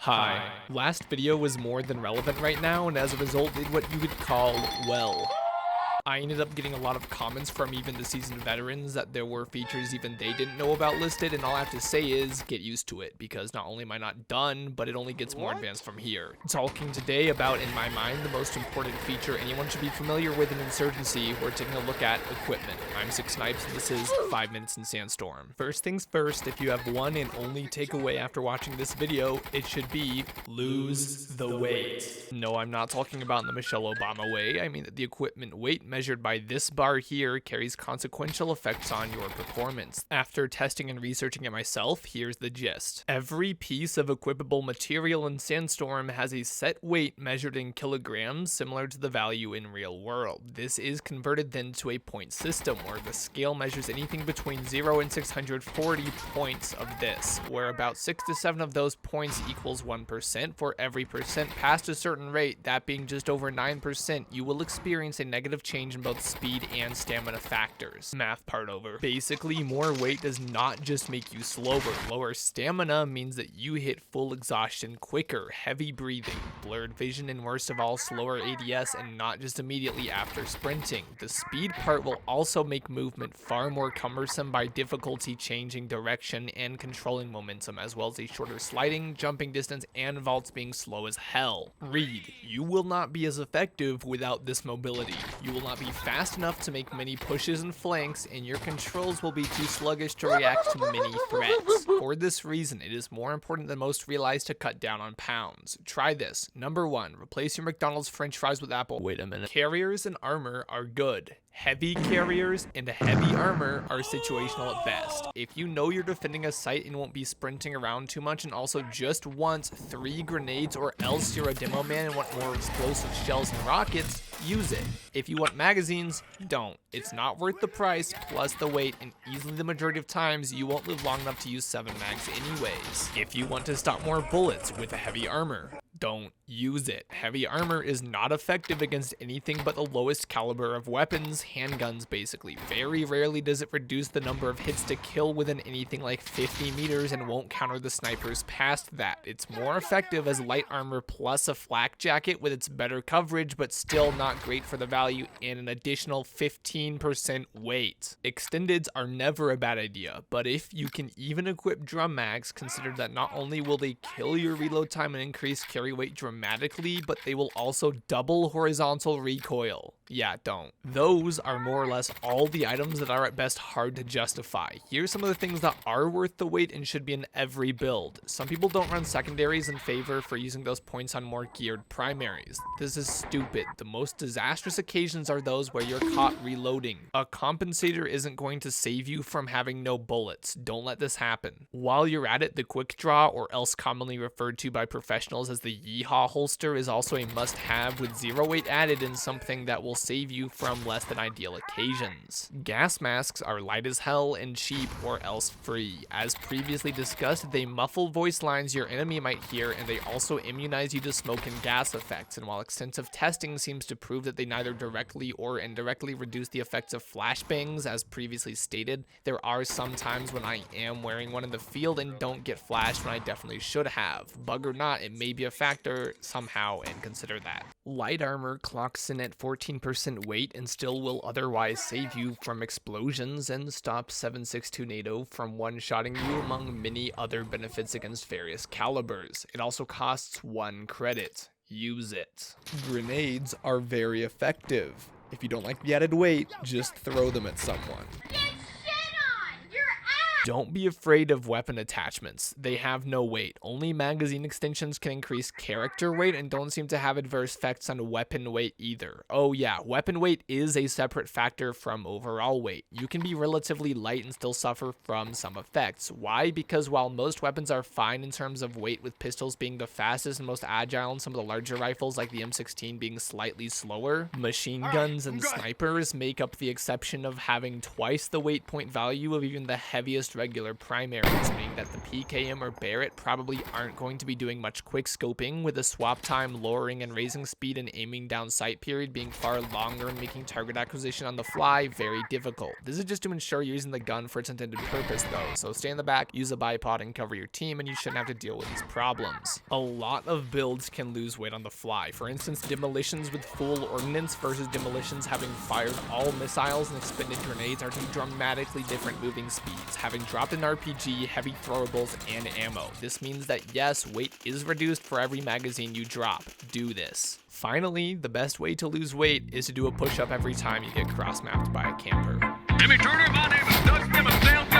Hi. Last video was more than relevant right now, and as a result did what you could call, well, I ended up getting a lot of comments from even the seasoned veterans that there were features even they didn't know about listed, and all I have to say is get used to it, because not only am I not done, but it only gets more advanced from here. Talking today about, in my mind, the most important feature anyone should be familiar with in Insurgency, we're taking a look at equipment. I'm Six Snipes, and this is 5 Minutes in Sandstorm. First things first, if you have one and only takeaway after watching this video, it should be lose the weight. No, I'm not talking about in the Michelle Obama way. I mean that the equipment weight measured by this bar here carries consequential effects on your performance. After testing and researching it myself, here's the gist. Every piece of equipable material in Sandstorm has a set weight measured in kilograms, similar to the value in real world. This is converted then to a point system, where the scale measures anything between 0 and 640 points of this, where about 6 to 7 of those points equals 1%. For every percent past a certain rate, that being just over 9%, you will experience a negative change in both speed and stamina factors. Math part over. Basically, more weight does not just make you slower. Lower stamina means that you hit full exhaustion quicker, heavy breathing, blurred vision, and worst of all, slower ADS, and not just immediately after sprinting. The speed part will also make movement far more cumbersome by difficulty changing direction and controlling momentum, as well as a shorter sliding, jumping distance, and vaults being slow as hell. Read, you will not be as effective without this mobility. You will not be fast enough to make many pushes and flanks, and your controls will be too sluggish to react to many threats. For this reason, it is more important than most realize to cut down on pounds. Try this. Number 1, replace your McDonald's french fries with apple. Wait a minute. Carriers and armor are good. Heavy carriers and heavy armor are situational at best. If you know you're defending a site and won't be sprinting around too much, and also just want 3 grenades, or else you're a demo man and want more explosive shells and rockets, use it. If you want magazines, don't. It's not worth the price plus the weight, and easily the majority of times you won't live long enough to use 7 mags anyways. If you want to stop more bullets with heavy armor, don't use it. Heavy armor is not effective against anything but the lowest caliber of weapons, handguns basically. Very rarely does it reduce the number of hits to kill within anything like 50 meters and won't counter the snipers past that. It's more effective as light armor plus a flak jacket with its better coverage, but still not great for the value, and an additional 15% weight. Extendeds are never a bad idea, but if you can even equip drum mags, consider that not only will they kill your reload time and increase carry weight dramatically, but they will also double horizontal recoil. Yeah, don't. Those are more or less all the items that are at best hard to justify. Here's some of the things that are worth the weight and should be in every build. Some people don't run secondaries in favor for using those points on more geared primaries. This is stupid. The most disastrous occasions are those where you're caught reloading. A compensator isn't going to save you from having no bullets. Don't let this happen. While you're at it, the quick draw, or else commonly referred to by professionals as the Yeehaw holster, is also a must-have with 0 weight added, and something that will save you from less than ideal occasions. Gas masks are light as hell and cheap, or else free. As previously discussed, they muffle voice lines your enemy might hear, and they also immunize you to smoke and gas effects, and while extensive testing seems to prove that they neither directly or indirectly reduce the effects of flashbangs, as previously stated, there are some times when I am wearing one in the field and don't get flashed when I definitely should have. Bug or not, it may be a factor somehow, and consider that. Light armor clocks in at 14% weight and still will otherwise save you from explosions and stop 7.62 NATO from one-shotting you, among many other benefits against various calibers. It also costs 1 credit. Use it. Grenades are very effective. If you don't like the added weight, just throw them at someone. Don't be afraid of weapon attachments. They have no weight. Only magazine extensions can increase character weight and don't seem to have adverse effects on weapon weight either. Oh yeah, weapon weight is a separate factor from overall weight. You can be relatively light and still suffer from some effects. Why? Because while most weapons are fine in terms of weight, with pistols being the fastest and most agile and some of the larger rifles like the M16 being slightly slower, machine guns and snipers make up the exception of having twice the weight point value of even the heaviest just regular primaries, meaning that the PKM or Barrett probably aren't going to be doing much quick scoping, with the swap time, lowering and raising speed, and aiming down sight period being far longer and making target acquisition on the fly very difficult. This is just to ensure you're using the gun for its intended purpose though, so stay in the back, use a bipod, and cover your team, and you shouldn't have to deal with these problems. A lot of builds can lose weight on the fly. For instance, demolitions with full ordnance versus demolitions having fired all missiles and expended grenades are two dramatically different moving speeds, having dropped an RPG, heavy throwables, and ammo. This means that yes, weight is reduced for every magazine you drop. Do this. Finally, the best way to lose weight is to do a push-up every time you get cross-mapped by a camper. Jimmy Turner, my name is Doug Simmons.